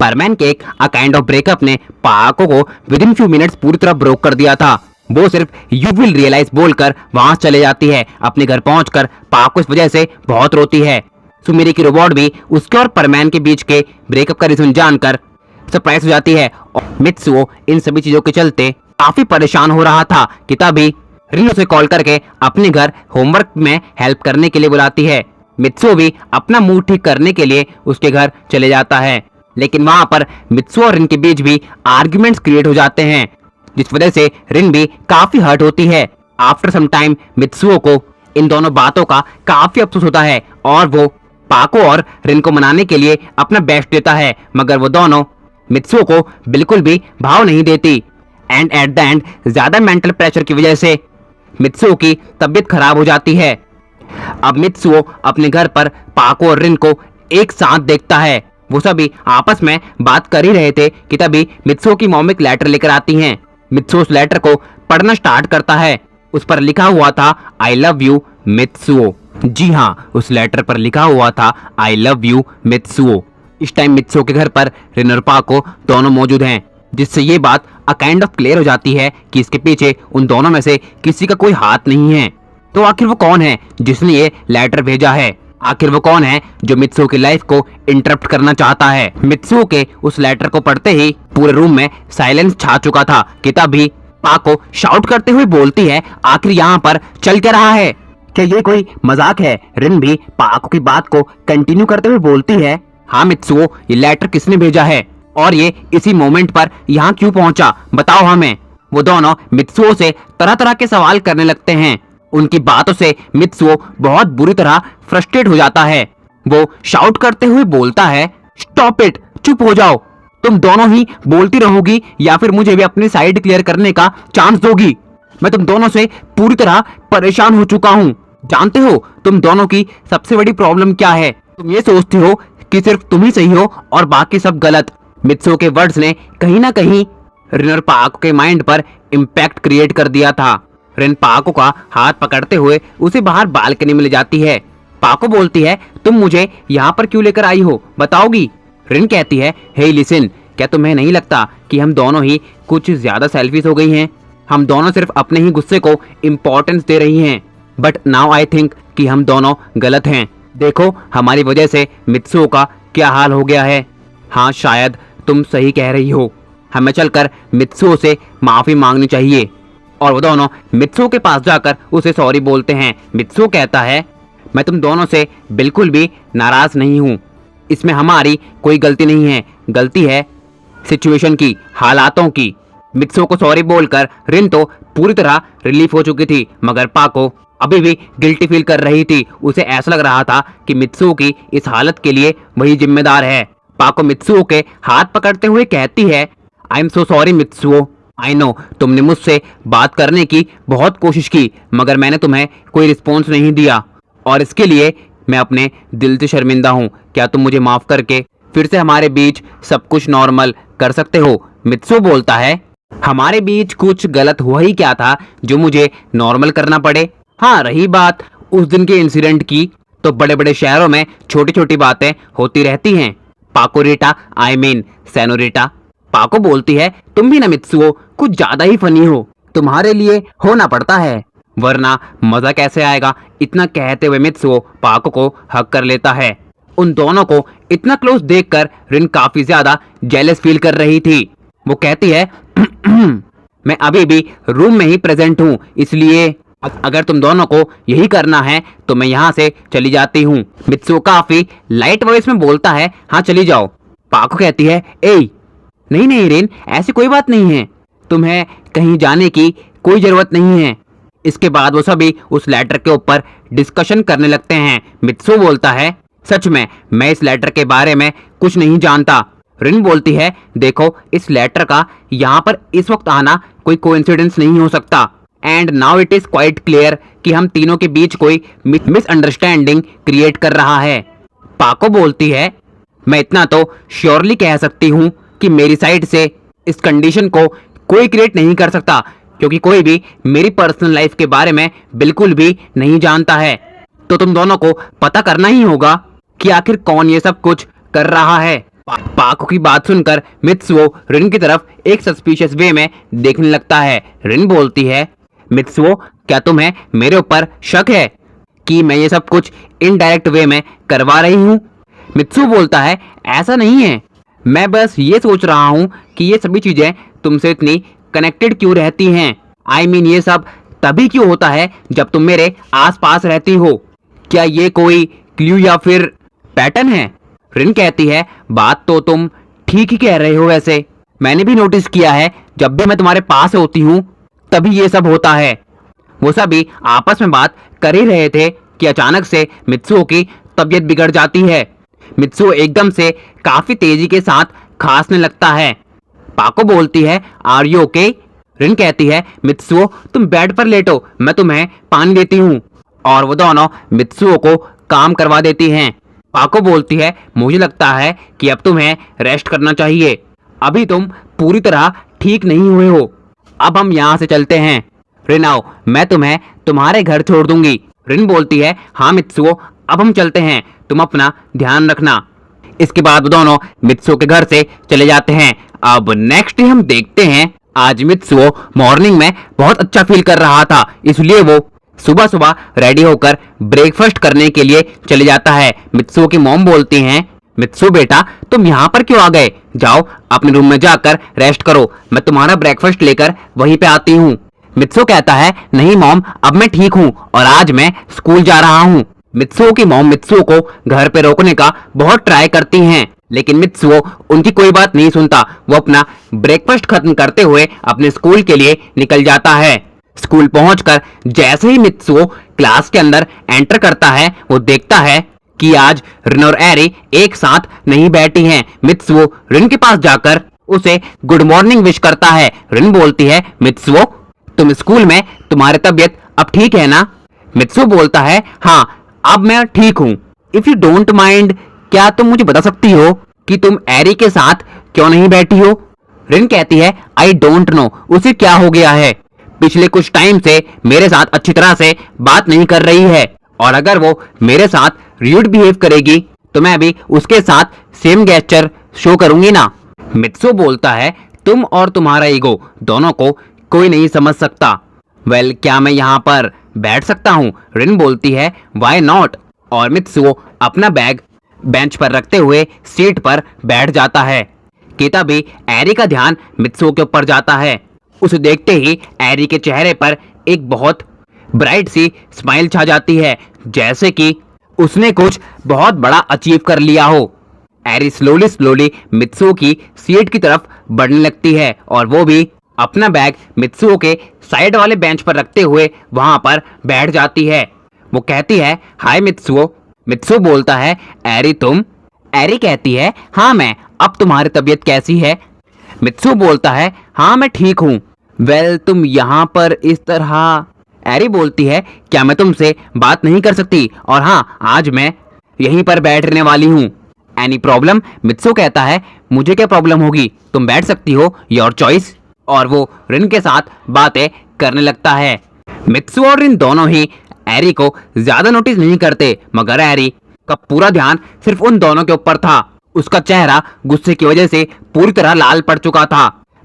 परमैन cake a kind of breakup ने पाको को विद इन फ्यू मिनट्स पूरी तरह ब्रोक कर दिया था। वो सिर्फ यू विल रियलाइज बोलकर वहां चले जाती है। अपने घर पहुंचकर पाको इस वजह से बहुत रोती है। सुमिरी की रोबोट भी उसके और परमैन के बीच के ब्रेकअप का रीजन जानकर सरप्राइज हो जाती है। और मित्सुओ इन सभी चीजों के चलते काफी परेशान हो रहा था कि तभी रिन उसे कॉल करके अपने घर होमवर्क में हेल्प करने के लिए बुलाती है। मित्सुओ भी अपना मूड ठीक करने के लिए उसके घर चले जाता है, लेकिन वहां पर मित्सुओ और रिन के बीच भी आर्ग्यूमेंट्स क्रिएट हो जाते हैं, जिस वजह से रिन भी काफी हर्ट होती है। आफ्टर सम टाइम मित्सुओ को इन दोनों बातों का काफी अफसोस होता है और वो पाको और रिन को मनाने के लिए अपना बेस्ट देता है, मगर वो दोनों मित्सुओ को बिल्कुल भी भाव नहीं देती। एंड एट द एंड ज्यादा मेंटल प्रेशर की वजह से मित्सुओ की तबीयत खराब हो जाती है। अब मित्सुओ अपने घर पर पाको और रिन को एक साथ देखता है। वो सभी आपस में बात कर ही रहे थे कि तभी मित्सुओ की मॉम एक लेटर लेकर आती हैं। मित्सुओ उस लेटर को पढ़ना स्टार्ट करता है। उस पर लिखा हुआ था आई लव यू मित्सुओ। जी हाँ, उस लेटर पर लिखा हुआ था आई लव यू मित्सुओ। इस टाइम मित्सुओ के घर पर रिन और पाको दोनों मौजूद हैं, जिससे ये बात अ काइंड ऑफ क्लियर हो जाती है कि इसके पीछे उन दोनों में से किसी का कोई हाथ नहीं है। तो आखिर वो कौन है जिसने ये लेटर भेजा है? आखिर वो कौन है जो मित्सुओ की लाइफ को इंटरप्ट करना चाहता है? मित्सुओ के उस लेटर को पढ़ते ही पूरे रूम में साइलेंस छा चुका था कि तभी पाको शाउट करते हुए बोलती है, आखिर यहाँ पर चल क्या रहा है? क्या ये कोई मजाक है? रिन भी पाको की बात को कंटिन्यू करते हुए बोलती है, हाँ मित्सुओ, ये लेटर किसने भेजा है और ये इसी मोमेंट पर यहाँ क्यों पहुंचा, बताओ हमें। वो दोनों मित्सुओ से तरह तरह के सवाल करने लगते हैं। उनकी बातों से मित्सुओ बहुत बुरी तरह फ्रस्ट्रेट हो जाता है। वो शाउट करते हुए बोलता है, स्टॉप इट, चुप हो जाओ। तुम दोनों ही बोलती रहोगी या फिर मुझे भी अपनी साइड क्लियर करने का चांस दोगी? मैं तुम दोनों से पूरी तरह परेशान हो चुका हूँ। जानते हो तुम दोनों की सबसे बड़ी प्रॉब्लम क्या है? तुम ये सोचती हो कि सिर्फ तुम ही सही हो और बाकी सब गलत। मित्सुओ के वर्ड्स ने कहीं ना कहीं रिन और पाको के माइंड पर इम्पैक्ट क्रिएट कर दिया था। रिन पाको का हाथ पकड़ते हुए उसे बाहर बालकनी में ले जाती है। पाको बोलती है, तुम मुझे यहाँ पर क्यों लेकर आई हो, बताओगी? रिन कहती है, हे लिसन, क्या तुम्हें नहीं लगता कि हम दोनों ही कुछ ज्यादा सेल्फिश हो गई हैं? हम दोनों सिर्फ अपने ही गुस्से को इम्पोर्टेंस दे रही हैं। बट नाउ आई थिंक कि हम दोनों गलत हैं। देखो हमारी वजह से मित्सुओ का क्या हाल हो गया है। हाँ, शायद तुम सही कह रही हो। हमें चलकर मित्सुओ से माफी मांगनी चाहिए। और वो दोनों मित्सुओ के पास जाकर उसे सॉरी बोलते हैं। मित्सुओ कहता है, मैं तुम दोनों से बिल्कुल भी नाराज नहीं हूँ। इसमें हमारी कोई गलती नहीं है, गलती है सिचुएशन की, हालातों की। मित्सुओ को सॉरी बोलकर रिन तो पूरी तरह रिलीफ हो चुकी थी, मगर पाको अभी भी गिल्टी फील कर रही थी। उसे ऐसा लग रहा था कि मित्सुओ की इस हालत के लिए वही जिम्मेदार है। पाको मित्सुओ के हाथ पकड़ते हुए कहती है, I am so sorry Mitsuo, I know तुमने मुझसे बात करने की बहुत कोशिश की, मगर मैंने तुम्हें कोई रिस्पॉन्स नहीं दिया और इसके लिए मैं अपने दिल से शर्मिंदा हूँ। क्या तुम मुझे माफ करके फिर से हमारे बीच सब कुछ नॉर्मल कर सकते हो? मित्सुओ बोलता है, हमारे बीच कुछ गलत हुआ ही क्या था जो मुझे नॉर्मल करना पड़े? हाँ, रही बात उस दिन के इंसिडेंट की, तो बड़े बड़े शहरों में छोटी छोटी बातें होती रहती हैं। पाकोरिटा, आई मीन सेनोरिटा। पाको बोलती है, तुम भी ना मित्सुओ कुछ ज्यादा ही फनी हो। तुम्हारे लिए होना पड़ता है, वरना मजा कैसे आएगा? इतना कहते हुए मित्सुओ पाको को हग कर लेता है। उन दोनों को इतना क्लोज देखकर रिन काफी ज्यादा जेलस फील कर रही थी। वो कहती है, मैं अभी भी रूम में ही प्रेजेंट हूँ, इसलिए अगर तुम दोनों को यही करना है तो मैं यहाँ से चली जाती हूँ। मित्सुओ काफी लाइट वॉइस में बोलता है, हाँ चली जाओ। पाको कहती है, ए नहीं नहीं रिन, ऐसी कोई बात नहीं है, तुम्हें कहीं जाने की कोई जरूरत नहीं है। इसके बाद वो सभी उस लेटर के ऊपर डिस्कशन करने लगते हैं। मित्सुओ बोलता है, सच में मैं इस लेटर के बारे में कुछ नहीं जानता। रिन बोलती है, देखो इस लेटर का यहाँ पर इस वक्त आना कोई कोइंसिडेंस नहीं हो सकता। And now it is quite clear कि हम तीनों के बीच कोई मिसअंडरस्टैंडिंग क्रिएट कर रहा है। पाको बोलती है, मैं इतना तो श्योरली कह सकती हूँ कि मेरी साइड से इस कंडीशन को कोई क्रिएट नहीं कर सकता, क्योंकि कोई भी मेरी पर्सनल लाइफ के बारे में बिल्कुल भी नहीं जानता है। तो तुम दोनों को पता करना ही होगा कि आखिर कौन ये सब कुछ कर रहा है। पाको की बात सुनकर मित्सुओ रिन की तरफ एक सस्पिशियस वे में देखने लगता है। रिन बोलती है, मित्सुओ क्या तुम्हें मेरे ऊपर शक है कि मैं ये सब कुछ इनडायरेक्ट वे में करवा रही हूँ? मित्सुओ बोलता है, ऐसा नहीं है, मैं बस ये सोच रहा हूँ कि ये सभी चीजें तुमसे इतनी कनेक्टेड क्यों रहती हैं। आई मीन ये सब तभी क्यों होता है जब तुम मेरे आसपास रहती हो। क्या ये कोई क्लू या फिर पैटर्न है? रिन कहती है, बात तो तुम ठीक ही कह रहे हो, वैसे मैंने भी नोटिस किया है जब भी मैं तुम्हारे पास होती हूँ तभी ये सब होता है। वो सभी आपस में बात कर ही रहे थे कि अचानक से मित्सुओ की तबीयत बिगड़ जाती है। मित्सुओ एकदम से काफी तेजी के साथ खांसने लगता है। पाको बोलती है, आर यू ओके? रिन कहती है, मित्सुओ तुम बेड पर लेटो, मैं तुम्हें पानी देती हूँ। और वो दोनों मित्सुओ को काम करवा देती हैं। पाको बोलती है, मुझे लगता है कि अब तुम्हें रेस्ट करना चाहिए, अभी तुम पूरी तरह ठीक नहीं हुए हो। अब हम यहाँ से चलते हैं। रिन आओ, मैं तुम्हें तुम्हारे घर छोड़ दूंगी। रिन बोलती है, हाँ मित्सुओ अब हम चलते हैं, तुम अपना ध्यान रखना। इसके बाद वो दोनों मित्सुओ के घर से चले जाते हैं। अब नेक्स्ट हम देखते हैं, आज मित्सुओ मॉर्निंग में बहुत अच्छा फील कर रहा था, इसलिए वो सुबह सुबह रेडी होकर ब्रेकफास्ट करने के लिए चले जाता है। मित्सुओ की मॉम बोलती हैं, मित्सुओ बेटा तुम यहाँ पर क्यों आ गए? जाओ अपने रूम में जाकर रेस्ट करो, मैं तुम्हारा ब्रेकफास्ट लेकर वहीं पे आती हूँ। मित्सुओ कहता है, नहीं मॉम अब मैं ठीक हूँ और आज मैं स्कूल जा रहा हूँ। मित्सुओ की मॉम मित्सुओ को घर पे रोकने का बहुत ट्राई करती हैं, लेकिन मित्सुओ उनकी कोई बात नहीं सुनता। वो अपना ब्रेकफास्ट खत्म करते हुए अपने स्कूल के लिए निकल जाता है। स्कूल पहुंचकर जैसे ही मित्सुओ क्लास के अंदर एंटर करता है, वो देखता है कि आज रिन और एरी एक साथ नहीं बैठी हैं। मित्सुओ रिन के पास जाकर उसे गुड मॉर्निंग विश करता है। रिन बोलती है, मित्सुओ तुम स्कूल में तुम्हारी तबीयत अब ठीक है ना? मित्सुओ बोलता है, हाँ अब मैं ठीक हूँ। इफ यू डोंट माइंड क्या तुम मुझे बता सकती हो कि तुम एरी के साथ क्यों नहीं बैठी हो? रिन कहती है, आई डोंट नो, उसे क्या हो गया है, पिछले कुछ टाइम से मेरे साथ अच्छी तरह से बात नहीं कर रही है और अगर वो मेरे साथ र्यूड बिहेव करेगी तो मैं भी उसके साथ सेम गेस्चर शो करूंगी ना। मित्सुओ बोलता है, तुम और तुम्हारा ईगो दोनों को कोई नहीं समझ सकता। वेल क्या मैं यहाँ पर बैठ सकता हूँ? रिन बोलती है, वाई नॉट। और मित्सुओ अपना बैग बेंच पर रखते हुए सीट पर बैठ जाता है कि तभी एरी का ध्यान मित्सुओ के ऊपर जाता है। उसे देखते ही एरी के चेहरे पर एक बहुत ब्राइट सी स्माइल छा जाती है, जैसे कि उसने कुछ बहुत बड़ा अचीव कर लिया हो। एरी स्लोली स्लोली मित्सुओ की सीट की तरफ बढ़ने लगती है और वो भी अपना बैग मित्सुओ के साइड वाले बेंच पर रखते हुए वहां पर बैठ जाती है। वो कहती है, हाय मित्सुओ। मित्सुओ बोलता है, एरी तुम? एरी कहती है, हाँ मैं, अब तुम्हारी तबीयत कैसी है? मित्सुओ बोलता है, हाँ मैं ठीक हूँ। वेल तुम यहाँ पर इस तरह? एरी बोलती है, क्या मैं तुमसे बात नहीं कर सकती? और हाँ आज मैं यहीं पर बैठने वाली हूँ। Any problem? मित्सुओ कहता है, मुझे क्या प्रॉब्लम होगी, तुम बैठ सकती हो, योर चॉइस। और वो रिन के साथ बातें करने लगता है। मित्सुओ और रिन दोनों ही एरी को ज्यादा नोटिस नहीं करते, मगर एरी का पूरा ध्यान सिर्फ उन दोनों के ऊपर था। उसका चेहरा गुस्से की वजह से पूरी तरह लाल पड़ चुका था।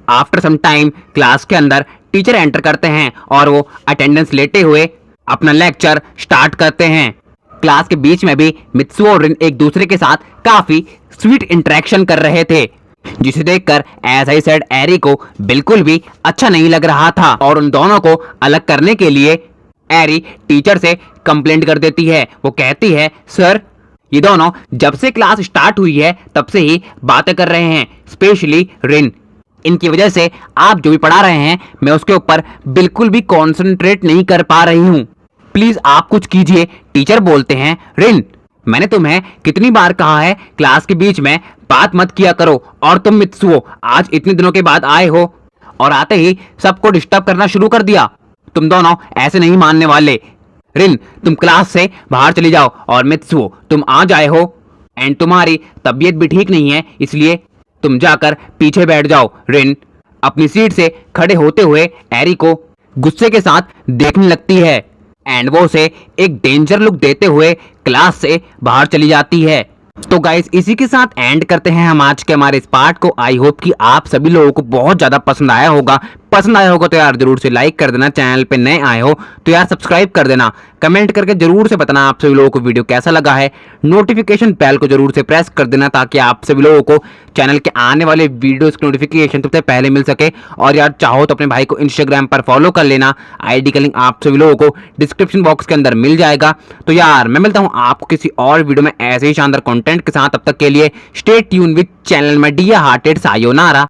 आफ्टर सम टाइम क्लास के अंदर टीचर एंटर करते हैं और वो अटेंडेंस लेते हुए अपना लेक्चर स्टार्ट करते हैं। क्लास के बीच में भी मित्सुओ और रिन एक दूसरे के साथ काफी स्वीट इंटरेक्शन कर रहे थे, जिसे देखकर एज आई सेड एरी को बिल्कुल भी अच्छा नहीं लग रहा था और उन दोनों को अलग करने के लिए एरी टीचर से कंप्लेंट कर देती है। वो कहती है, सर ये दोनों जब से क्लास स्टार्ट हुई है तब से ही बातें कर रहे हैं, स्पेशली रिन। इनकी वजह से आप जो भी पढ़ा रहे हैं मैं उसके ऊपर बिल्कुल भी कंसंट्रेट नहीं कर पा रही हूँ, प्लीज आप कुछ कीजिए। टीचर बोलते हैं, रिन मैंने तुम्हें कितनी बार कहा है क्लास के बीच में बात मत किया करो, और तुम मित्सुओ आज इतने दिनों के बाद आए हो और आते ही सबको डिस्टर्ब करना शुरू कर दिया। तुम दोनों ऐसे नहीं मानने वाले। रिन तुम क्लास से बाहर चली जाओ और मित्सुओ तुम आ जाए हो एंड तुम्हारी तबीयत भी ठीक नहीं है, इसलिए तुम जाकर पीछे बैठ जाओ। रिन अपनी सीट से खड़े होते हुए एरी को गुस्से के साथ देखने लगती है एंड वो उसे एक डेंजर लुक देते हुए क्लास से बाहर चली जाती है। तो गाइस इसी के साथ एंड करते हैं हम आज के हमारे इस पार्ट को। आई होप कि आप सभी लोगों को बहुत ज्यादा पसंद आया होगा। पसंद आया होगा तो यार जरूर से लाइक कर देना, चैनल पे नए आए हो तो यार सब्सक्राइब कर देना, कमेंट करके जरूर से बताना आप सभी लोगों को वीडियो कैसा लगा है। नोटिफिकेशन बेल को जरूर से प्रेस कर देना ताकि आप सभी लोगों को चैनल के आने वाले वीडियोस की नोटिफिकेशन सबसे पहले मिल सके। और यार चाहो तो अपने भाई को इंस्टाग्राम पर फॉलो कर लेना, आईडी का लिंक आप सभी लोगों को डिस्क्रिप्शन बॉक्स के अंदर मिल जाएगा। तो यार मैं मिलता हूँ आपको किसी और वीडियो में ऐसे ही शानदार कंटेंट के साथ। तब तक के लिए स्टे ट्यून विद चैनल में डियर हार्टेड सायोनारा।